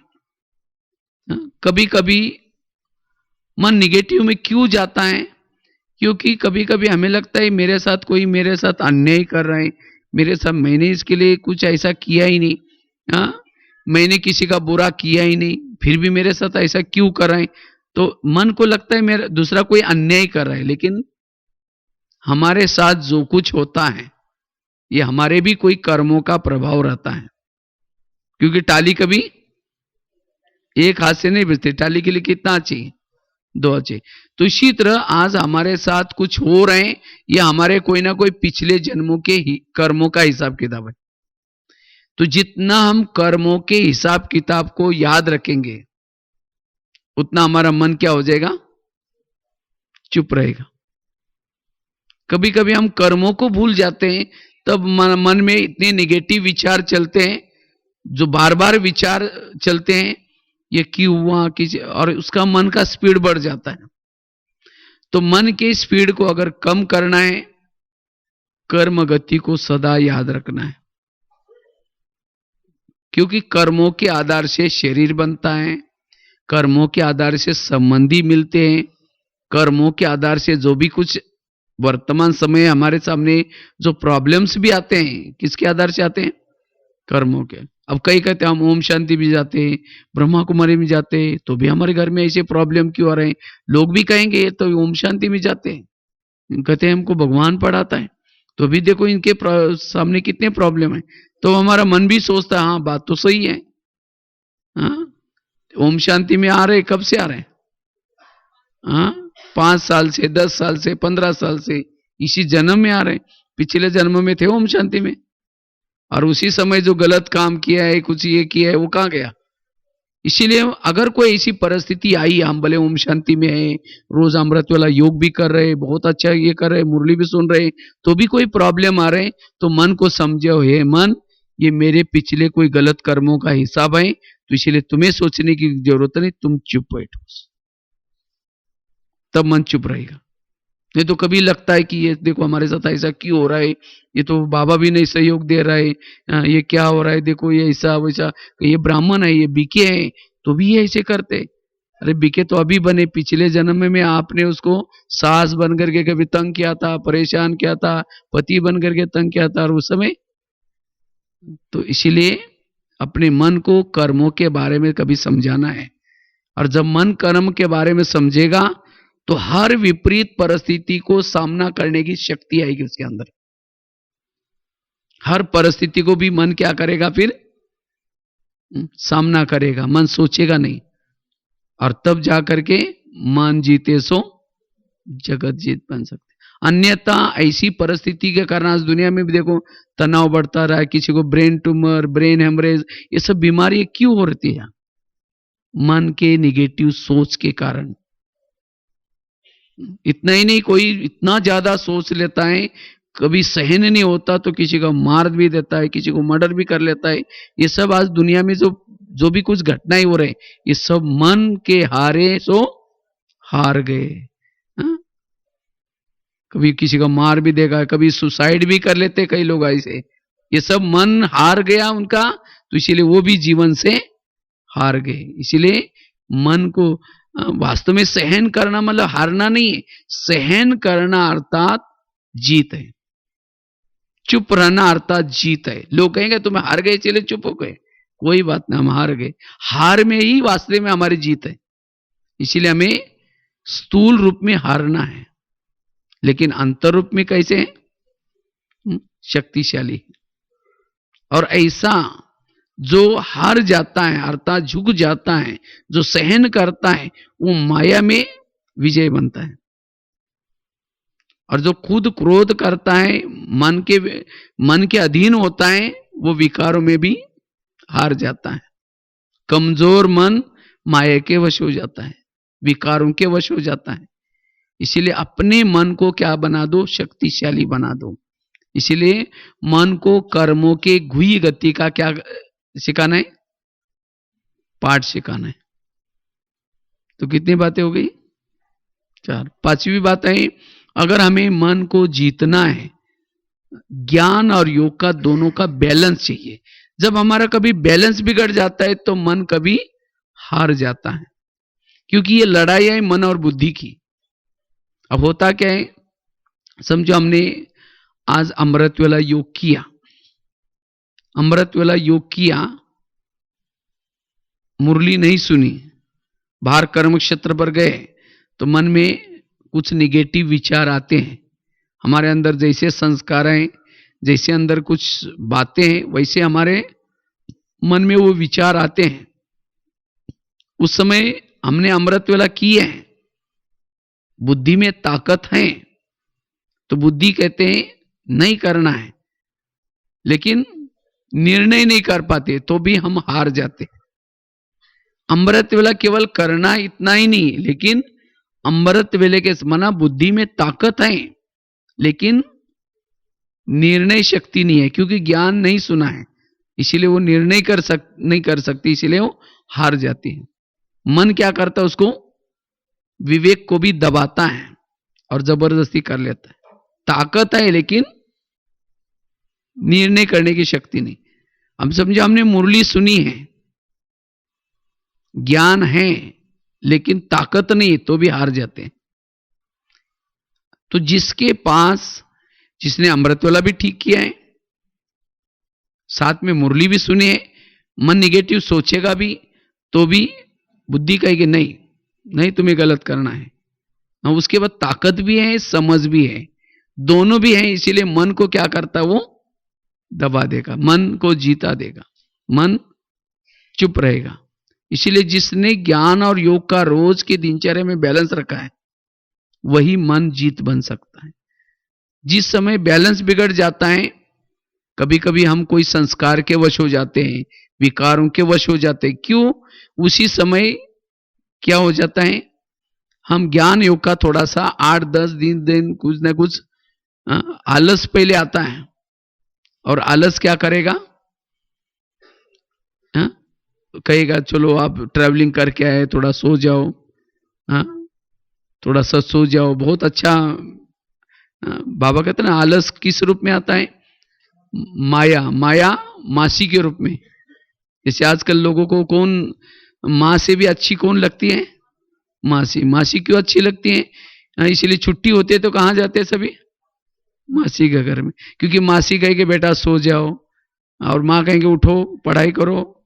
कभी कभी मन निगेटिव में क्यों जाता है, क्योंकि कभी कभी हमें लगता है मेरे साथ कोई मेरे साथ अन्याय कर रहा है, मेरे साथ मैंने इसके लिए कुछ ऐसा किया ही नहीं, मैंने किसी का बुरा किया ही नहीं, फिर भी मेरे साथ ऐसा क्यों कर रहे हैं। तो मन को लगता है मेरा दूसरा कोई अन्याय कर रहा है, लेकिन हमारे साथ जो कुछ होता है ये हमारे भी कोई कर्मों का प्रभाव रहता है। क्योंकि टाली कभी एक हाथ से नहीं बजती, टाली के लिए कितना चाहिए, दो चाहिए। तो इसी तरह आज हमारे साथ कुछ हो रहे हैं, ये हमारे कोई ना कोई पिछले जन्मों के ही कर्मों का हिसाब किताब है। तो जितना हम कर्मों के हिसाब किताब को याद रखेंगे उतना हमारा मन क्या हो जाएगा, चुप रहेगा। कभी कभी हम कर्मों को भूल जाते हैं, तब मन में इतने नेगेटिव विचार चलते हैं, जो बार बार विचार चलते हैं ये क्यों हुआ, और उसका मन का स्पीड बढ़ जाता है। तो मन के स्पीड को अगर कम करना है, कर्म गति को सदा याद रखना है। क्योंकि कर्मों के आधार से शरीर बनता है, कर्मों के आधार से संबंधी मिलते हैं, कर्मों के आधार से जो भी कुछ वर्तमान समय हमारे सामने जो प्रॉब्लम्स भी आते हैं, किसके आधार से आते हैं? कर्मों के। अब कई कहते हैं हम ओम शांति भी जाते हैं, ब्रह्मा कुमारी में जाते हैं, तो भी हमारे घर में ऐसे प्रॉब्लम क्यों आ रहे हैं? लोग भी कहेंगे तो ओम शांति में जाते हैं, कहते हैं हमको भगवान पढ़ाता है, तो भी देखो इनके सामने कितने प्रॉब्लम है। तो हमारा मन भी सोचता है हाँ बात तो सही है। हाँ, ओम शांति में आ रहे, कब से आ रहे हैं? हाँ, 5 साल से, 10 साल से, 15 साल से, इसी जन्म में आ रहे हैं। पिछले जन्म में थे ओम शांति में, और उसी समय जो गलत काम किया है, कुछ ये किया है, वो कहाँ गया? इसीलिए अगर कोई ऐसी परिस्थिति आई, हम भले ओम शांति में है, रोज अमृत वाला योग भी कर रहे, बहुत अच्छा ये कर रहे, मुरली भी सुन रहे, तो भी कोई प्रॉब्लम आ रहे, तो मन को समझो, हे मन, ये मेरे पिछले कोई गलत कर्मों का हिसाब है, तो इसीलिए तुम्हें सोचने की जरूरत नहीं, तुम चुप बैठो। तब मन चुप रहेगा। नहीं तो कभी लगता है कि ये देखो हमारे साथ ऐसा क्यों हो रहा है, ये तो बाबा भी नहीं सहयोग दे रहा है, ये क्या हो रहा है, देखो ये ऐसा वैसा, ये ब्राह्मण है, ये बीके है, तो भी ये ऐसे करते। अरे बीके तो अभी बने, पिछले जन्म में आपने उसको सास बन करके कभी तंग किया था, परेशान किया था, पति बन करके तंग किया था, और उस समय तो इसीलिए अपने मन को कर्मों के बारे में कभी समझाना है। और जब मन कर्म के बारे में समझेगा तो हर विपरीत परिस्थिति को सामना करने की शक्ति आएगी उसके अंदर। हर परिस्थिति को भी मन क्या करेगा फिर? सामना करेगा, मन सोचेगा नहीं। और तब जाकर के मन जीते सो जगत जीत बन सकते। अन्यथा ऐसी परिस्थिति के कारण आज दुनिया में भी देखो तनाव बढ़ता रहा है, किसी को ब्रेन ट्यूमर, ब्रेन हेमरेज, ये सब बीमारी क्यों हो रही है? मन के निगेटिव सोच के कारण। इतना ही नहीं, कोई इतना ज्यादा सोच लेता है, कभी सहन नहीं होता तो किसी का मार भी देता है, किसी को मर्डर भी कर लेता है। ये सब आज दुनिया में जो भी कुछ घटनाएं हो रहे, ये सब मन के हारे सो हार गए। कभी किसी का मार भी देगा, कभी सुसाइड भी कर लेते कई लोग ऐसे। ये सब मन हार गया उनका, तो इसीलिए वो भी जीवन से हार गए। इसीलिए मन को वास्तव में सहन करना मतलब हारना नहीं है, सहन करना अर्थात जीत है। चुप रहना अर्थात जीत है। लोग कहेंगे तुम हार गए चले चुप हो गए, कोई बात नहीं, हम हार गए। हार में ही वास्तव में हमारी जीत है। इसीलिए हमें स्थूल रूप में हारना है, लेकिन अंतर रूप में कैसे है? शक्तिशाली। और ऐसा जो हार जाता है अर्थात झुक जाता है, जो सहन करता है, वो माया में विजय बनता है। और जो खुद क्रोध करता है, मन के अधीन होता है, वो विकारों में भी हार जाता है। कमजोर मन माया के वश हो जाता है, विकारों के वश हो जाता है। इसीलिए अपने मन को क्या बना दो? शक्तिशाली बना दो। इसीलिए मन को कर्मों के घुई गति का क्या सिखाना है? पाठ सिखाना है। तो कितनी बातें हो गई? 4। 5वीं बात है, अगर हमें मन को जीतना है, ज्ञान और योग का दोनों का बैलेंस चाहिए। जब हमारा कभी बैलेंस बिगड़ जाता है तो मन कभी हार जाता है, क्योंकि ये लड़ाई है मन और बुद्धि की। अब होता क्या है, समझो हमने आज अमृत वाला योग किया, अमृत वाला योग किया, मुरली नहीं सुनी, बाहर कर्म क्षेत्र पर गए, तो मन में कुछ निगेटिव विचार आते हैं। हमारे अंदर जैसे संस्कार हैं, जैसे अंदर कुछ बातें हैं, वैसे हमारे मन में वो विचार आते हैं। उस समय हमने अमृत वेला किए हैं, बुद्धि में ताकत है, तो बुद्धि कहते हैं नहीं करना है, लेकिन निर्णय नहीं कर पाते, तो भी हम हार जाते। अमृत वेला केवल करना इतना ही नहीं, लेकिन अमृत वेले के मना बुद्धि में ताकत है, लेकिन निर्णय शक्ति नहीं है, क्योंकि ज्ञान नहीं सुना है, इसीलिए वो निर्णय नहीं कर सकती, इसीलिए वो हार जाती है। मन क्या करता है? उसको विवेक को भी दबाता है और जबरदस्ती कर लेता है। ताकत है लेकिन निर्णय करने की शक्ति नहीं। हम समझो हमने मुरली सुनी है, ज्ञान है लेकिन ताकत नहीं, तो भी हार जाते हैं। तो जिसके पास, जिसने अमृतवाला भी ठीक किया है, साथ में मुरली भी सुनी है, मन निगेटिव सोचेगा भी तो भी बुद्धि कहेगी नहीं नहीं तुम्हें गलत करना है। और उसके बाद ताकत भी है, समझ भी है, दोनों भी है। इसीलिए मन को क्या करता है, वो दबा देगा, मन को जीता देगा, मन चुप रहेगा। इसीलिए जिसने ज्ञान और योग का रोज की दिनचर्या में बैलेंस रखा है वही मन जीत बन सकता है। जिस समय बैलेंस बिगड़ जाता है, कभी कभी हम कोई संस्कार के वश हो जाते हैं, विकारों के वश हो जाते हैं। क्यों? उसी समय क्या हो जाता है, हम ज्ञान योग का थोड़ा सा 8-10 दिन कुछ ना कुछ आलस पहले आता है। और आलस क्या करेगा, कहेगा चलो आप ट्रैवलिंग करके आए, थोड़ा सो जाओ, थोड़ा सा सो जाओ, बहुत अच्छा। बाबा कहते ना आलस किस रूप में आता है, माया, माया मासी के रूप में। जैसे आजकल लोगों को कौन माँ से भी अच्छी कौन लगती है, मासी। मासी क्यों अच्छी लगती है, इसलिए छुट्टी होती है तो कहाँ जाते हैं सभी, मासी के घर में। क्योंकि मासी कहेगी बेटा सो जाओ, और माँ कहेंगे उठो पढ़ाई करो।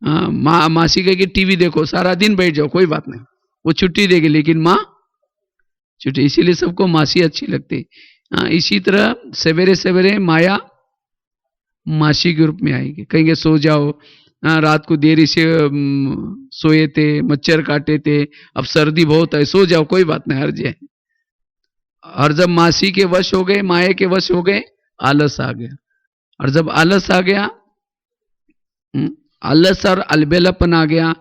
मासी कहेगी टीवी देखो, सारा दिन बैठ जाओ, कोई बात नहीं, वो छुट्टी देगी, लेकिन माँ छुट्टी। इसीलिए सबको मासी अच्छी लगती। इसी तरह सवेरे सवेरे माया मासी के रूप में आएगी, कहेंगे सो जाओ, रात को देरी से सोए थे, मच्छर काटे थे, अब सर्दी बहुत है, सो जाओ, कोई बात नहीं, हर्ज है। और जब मासी के वश हो गए, माया के वश हो गए, आलस आ गया। और जब आलस आ गया, आलस और अलबेलापन आ गया,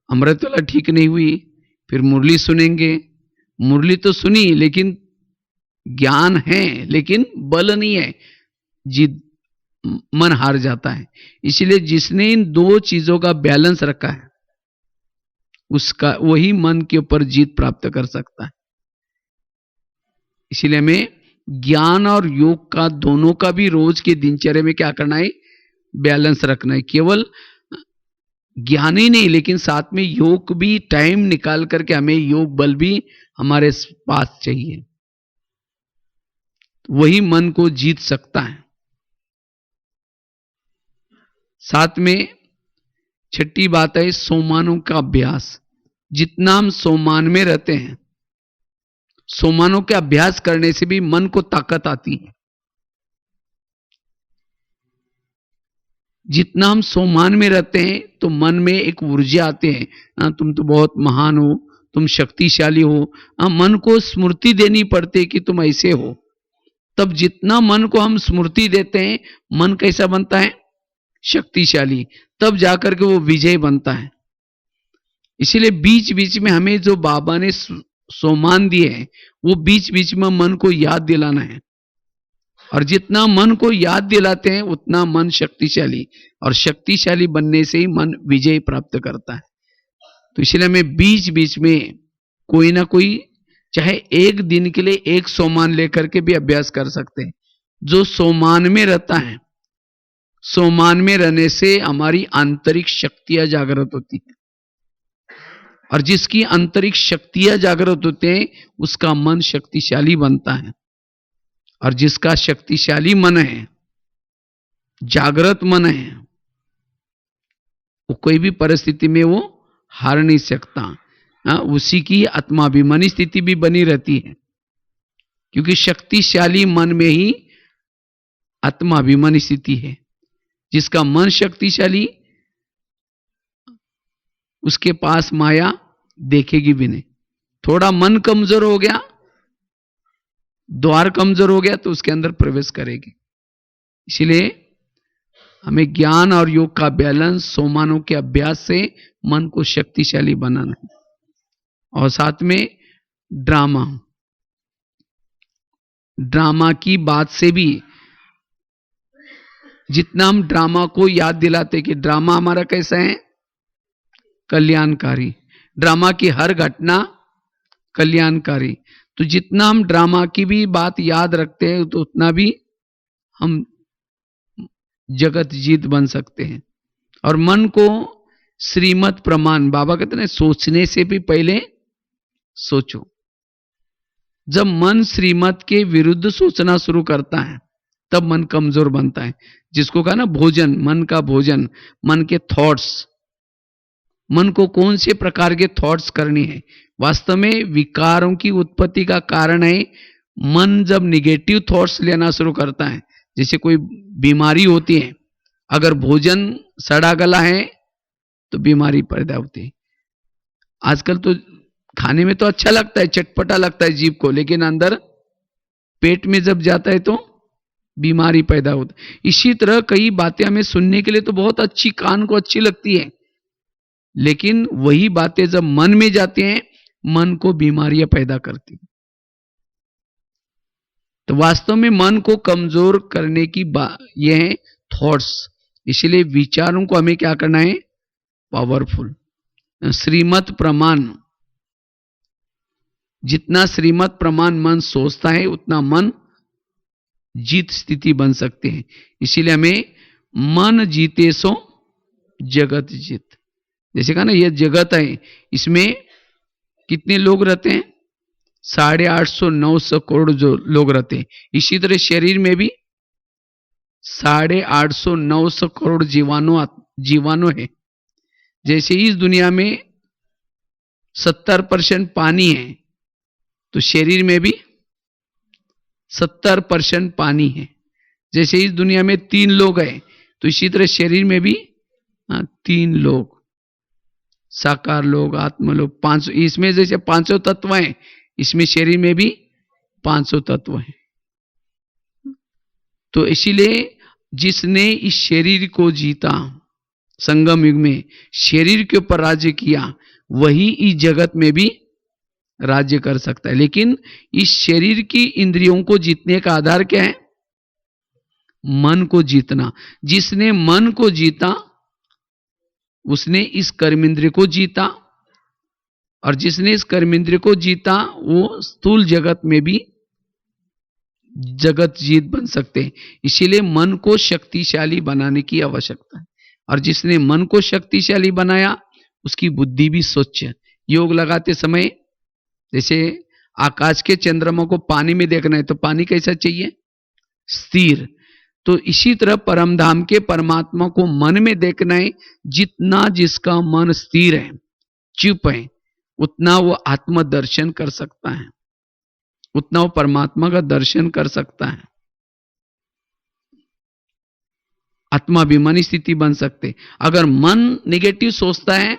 अमृतवाला ठीक नहीं हुई, फिर मुरली सुनेंगे। मुरली तो सुनी लेकिन ज्ञान है लेकिन बल नहीं है, जिद, मन हार जाता है। इसलिए जिसने इन दो चीजों का बैलेंस रखा है उसका वही मन के ऊपर जीत प्राप्त कर सकता है। इसलिए हमें ज्ञान और योग का दोनों का भी रोज के दिनचर्या में क्या करना है, बैलेंस रखना है। केवल ज्ञान ही नहीं, लेकिन साथ में योग भी टाइम निकाल करके हमें योग बल भी हमारे पास चाहिए, वही मन को जीत सकता है। साथ में छठी बात है सोमानों का अभ्यास। जितना हम सोमान में रहते हैं, सोमानों के अभ्यास करने से भी मन को ताकत आती है। जितना हम सोमान में रहते हैं तो मन में एक ऊर्जा आते हैं, तुम तो बहुत महान हो, तुम शक्तिशाली हो। मन को स्मृति देनी पड़ती है कि तुम ऐसे हो। तब जितना मन को हम स्मृति देते हैं, मन कैसा बनता है, शक्तिशाली, तब जाकर के वो विजय बनता है। इसीलिए बीच बीच में हमें जो बाबा ने सोमान दिए हैं, वो बीच बीच में मन को याद दिलाना है। और जितना मन को याद दिलाते हैं उतना मन शक्तिशाली, और शक्तिशाली बनने से ही मन विजय प्राप्त करता है। तो इसलिए हमें बीच बीच में कोई ना कोई, चाहे एक दिन के लिए एक सोमान लेकर के भी अभ्यास कर सकते हैं। जो सोमान में रहता है, सोमान में रहने से हमारी आंतरिक शक्तियां जागृत होती है, और जिसकी आंतरिक शक्तियां जागृत होते हैं उसका मन शक्तिशाली बनता है। और जिसका शक्तिशाली मन है, जागृत मन है, वो कोई भी परिस्थिति में वो हार नहीं सकता। उसी की आत्माभिमानी स्थिति भी बनी रहती है, क्योंकि शक्तिशाली मन में ही आत्माभिमानी स्थिति है। जिसका मन शक्तिशाली, उसके पास माया देखेगी भी नहीं। थोड़ा मन कमजोर हो गया, द्वार कमजोर हो गया, तो उसके अंदर प्रवेश करेगी। इसलिए हमें ज्ञान और योग का बैलेंस, सोमानों के अभ्यास से मन को शक्तिशाली बनाना है। और साथ में ड्रामा, ड्रामा की बात से भी जितना हम ड्रामा को याद दिलाते कि ड्रामा हमारा कैसा है, कल्याणकारी, ड्रामा की हर घटना कल्याणकारी, तो जितना हम ड्रामा की भी बात याद रखते हैं तो उतना भी हम जगत जीत बन सकते हैं। और मन को श्रीमत प्रमाण, बाबा कहते हैं सोचने से भी पहले सोचो। जब मन श्रीमत के विरुद्ध सोचना शुरू करता है तब मन कमजोर बनता है। जिसको कहा ना भोजन, मन का भोजन, मन के थॉट्स, मन को कौन से प्रकार के थॉट्स करनी है। वास्तव में विकारों की उत्पत्ति का कारण है मन जब निगेटिव थॉट्स लेना शुरू करता है। जैसे कोई बीमारी होती है, अगर भोजन सड़ा गला है तो बीमारी पैदा होती है। आजकल तो खाने में तो अच्छा लगता है, चटपटा लगता है जीभ को, लेकिन अंदर पेट में जब जाता है तो बीमारी पैदा होती है। इसी तरह कई बातें हमें सुनने के लिए तो बहुत अच्छी, कान को अच्छी लगती है, लेकिन वही बातें जब मन में जाती हैं मन को बीमारियां पैदा करती हैं। तो वास्तव में मन को कमजोर करने की ये है थॉट्स। इसलिए विचारों को हमें क्या करना है, पावरफुल। श्रीमत प्रमाण, जितना श्रीमत प्रमाण मन सोचता है उतना मन जीत स्थिति बन सकते हैं। इसीलिए हमें मन जीते सो जगत जीत। जैसे कहा ना, यह जगत है, इसमें कितने लोग रहते हैं, 850-900 करोड़ जो लोग रहते हैं। इसी तरह शरीर में भी 850-900 करोड़ जीवाणु है। जैसे इस दुनिया में 70% पानी है, तो शरीर में भी 70% पानी है। जैसे इस दुनिया में 3 लोग हैं, तो इसी तरह शरीर में भी 3 लोग, साकार लोग, आत्म लोग, 500। इसमें जैसे 500 तत्व हैं, इसमें शरीर में भी 500 तत्व हैं। तो इसीलिए जिसने इस शरीर को जीता, संगम युग में शरीर के ऊपर राज्य किया, वही इस जगत में भी राज्य कर सकता है। लेकिन इस शरीर की इंद्रियों को जीतने का आधार क्या है, मन को जीतना। जिसने मन को जीता उसने इस कर्मेंद्रिय को जीता, और जिसने इस कर्मेंद्रिय को जीता वो स्थूल जगत में भी जगत जीत बन सकते हैं। इसीलिए मन को शक्तिशाली बनाने की आवश्यकता है, और जिसने मन को शक्तिशाली बनाया उसकी बुद्धि भी स्वच्छ है। योग लगाते समय जैसे आकाश के चंद्रमा को पानी में देखना है, तो पानी कैसा चाहिए, स्थिर। तो इसी तरह परम धाम के परमात्मा को मन में देखना है। जितना जिसका मन स्थिर है, चुप है, उतना वो आत्म दर्शन कर सकता है, उतना वो परमात्मा का दर्शन कर सकता है। आत्माभिमानी स्थिति बन सकते। अगर मन निगेटिव सोचता है,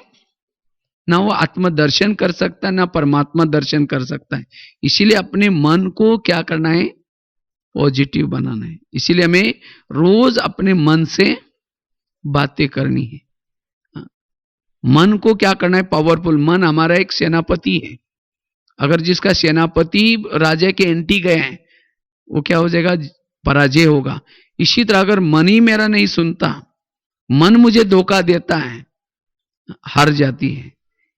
ना वो आत्म दर्शन कर सकता है, ना परमात्मा दर्शन कर सकता है। इसीलिए अपने मन को क्या करना है, पॉजिटिव बनाना है। इसीलिए हमें रोज अपने मन से बातें करनी है। मन को क्या करना है, पावरफुल। मन हमारा एक सेनापति है। अगर जिसका सेनापति राजा के एंटी गए हैं, वो क्या हो जाएगा, पराजय होगा। इसी तरह अगर मन ही मेरा नहीं सुनता, मन मुझे धोखा देता है, हार जाती है।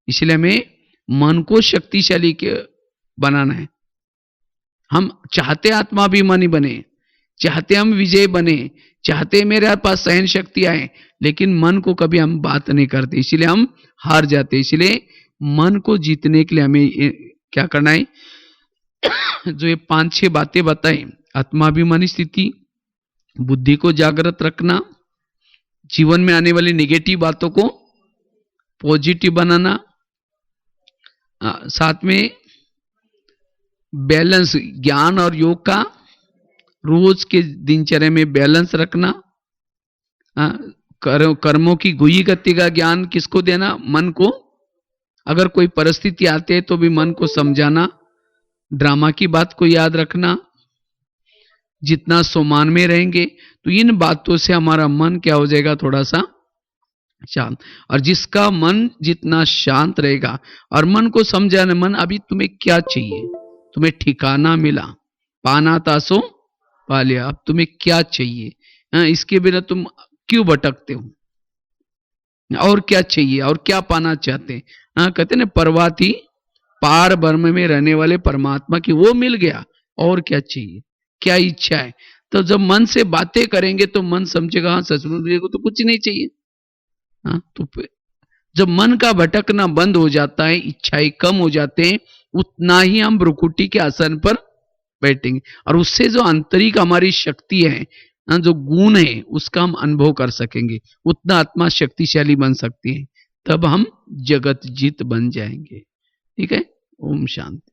इसलिए हमें मन को शक्तिशाली बनाना है। हम चाहते आत्माभिमानी बने, चाहते हम विजय बने, चाहते मेरे पास सहन शक्ति आए, लेकिन मन को कभी हम बात नहीं करते, इसीलिए हम हार जाते। इसलिए मन को जीतने के लिए हमें क्या करना है, जो ये 5-6 बातें बताई, आत्माभिमानी स्थिति, बुद्धि को जागृत रखना, जीवन में आने वाली नेगेटिव बातों को पॉजिटिव बनाना, साथ में बैलेंस, ज्ञान और योग का रोज के दिनचर्या में बैलेंस रखना, कर्मों की गुही गति का ज्ञान किसको देना, मन को। अगर कोई परिस्थिति आती है तो भी मन को समझाना, ड्रामा की बात को याद रखना। जितना सोमान में रहेंगे तो इन बातों से हमारा मन क्या हो जाएगा, थोड़ा सा शांत। और जिसका मन जितना शांत रहेगा, और मन को समझाना, मन अभी तुम्हें क्या चाहिए, तुम्हें ठिकाना मिला, पाना था सो पा लिया, अब तुम्हें क्या चाहिए, इसके बिना तुम क्यों भटकते हो, और क्या चाहिए, और क्या पाना चाहते हैं। कहते ना, परवाह थी पार ब्रह्म में रहने वाले परमात्मा की, वो मिल गया, और क्या चाहिए, क्या इच्छा है। तो जब मन से बातें करेंगे तो मन समझेगा, हाँ सचमुच मुझे को तो कुछ नहीं चाहिए। हाँ, तो जब मन का भटकना बंद हो जाता है, इच्छाएं कम हो जाते हैं, उतना ही हम भ्रुकुटी के आसन पर बैठेंगे और उससे जो आंतरिक हमारी शक्ति है, जो गुण है, उसका हम अनुभव कर सकेंगे। उतना आत्मा शक्तिशाली बन सकती है, तब हम जगत जीत बन जाएंगे। ठीक है। ओम शांति।